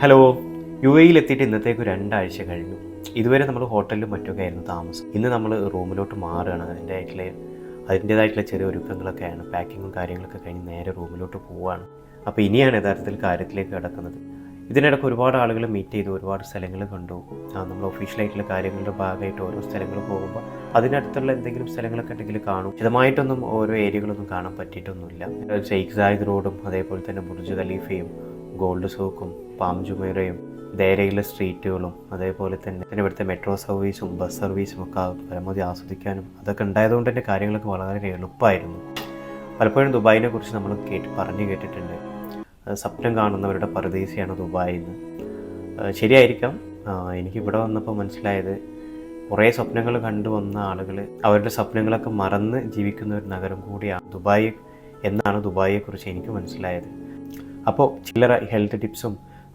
Hello. U എയിൽ എത്തിയിട്ട് ഇന്നത്തേക്ക് 2 ആഴ്ച കഴിഞ്ഞു. ഇതുവരെ നമ്മൾ ഹോട്ടലിലും മറ്റൊക്കെ ആയിരുന്നു താമസം. ഇന്ന് നമ്മൾ റൂമിലോട്ട് മാറുകയാണ്. അതിൻ്റേതായിട്ടുള്ള ചെറിയ ഒരുക്കങ്ങളൊക്കെയാണ്. പാക്കിങ്ങും കാര്യങ്ങളൊക്കെ കഴിഞ്ഞ് നേരെ റൂമിലോട്ട് പോവുകയാണ്. അപ്പോൾ ഇനിയാണ് യഥാർത്ഥത്തിൽ കാര്യത്തിലേക്ക് കിടക്കുന്നത്. ഇതിനിടയ്ക്ക് ഒരുപാട് ആളുകൾ മീറ്റ് ചെയ്തു, ഒരുപാട് സ്ഥലങ്ങൾ കണ്ടു. നമ്മൾ ഒഫീഷ്യലായിട്ടുള്ള കാര്യങ്ങളുടെ ഭാഗമായിട്ട് ഓരോ സ്ഥലങ്ങൾ പോകുമ്പോൾ അതിനടുത്തുള്ള എന്തെങ്കിലും സ്ഥലങ്ങളൊക്കെ ഉണ്ടെങ്കിൽ കാണും. വിശദമായിട്ടൊന്നും ഓരോ ഏരിയകളൊന്നും കാണാൻ പറ്റിയിട്ടൊന്നുമില്ല. ഷെയ്ഖ് സായിദ് റോഡും അതേപോലെ തന്നെ ബുർജ് ഖലീഫയും ഗോൾഡ് സൂക്കും പാം ജുമൈറയും ദേരയിലെ സ്ട്രീറ്റുകളും അതേപോലെ തന്നെ ഇവിടുത്തെ മെട്രോ സർവീസും ബസ് സർവീസും ഒക്കെ പരമാവധി ആസ്വദിക്കാനും അതൊക്കെ ഉണ്ടായതുകൊണ്ട് തന്നെ കാര്യങ്ങളൊക്കെ വളരെ എളുപ്പമായിരുന്നു. പലപ്പോഴും ദുബായിനെ കുറിച്ച് നമ്മൾ പറഞ്ഞു കേട്ടിട്ടുണ്ട്. സ്വപ്നം കാണുന്നവരുടെ പരദേശിയാണ് ദുബായ് എന്ന്. ശരിയായിരിക്കാം. എനിക്കിവിടെ വന്നപ്പോൾ മനസ്സിലായത് കുറേ സ്വപ്നങ്ങൾ കണ്ടുവന്ന ആളുകൾ അവരുടെ സ്വപ്നങ്ങളൊക്കെ മറന്ന് ജീവിക്കുന്ന ഒരു നഗരം കൂടിയാണ് ദുബായ് എന്നാണ് ദുബായിയെക്കുറിച്ച് എനിക്ക് മനസ്സിലായത്. അപ്പോൾ ചില്ലറ ഹെൽത്ത് ടിപ്സും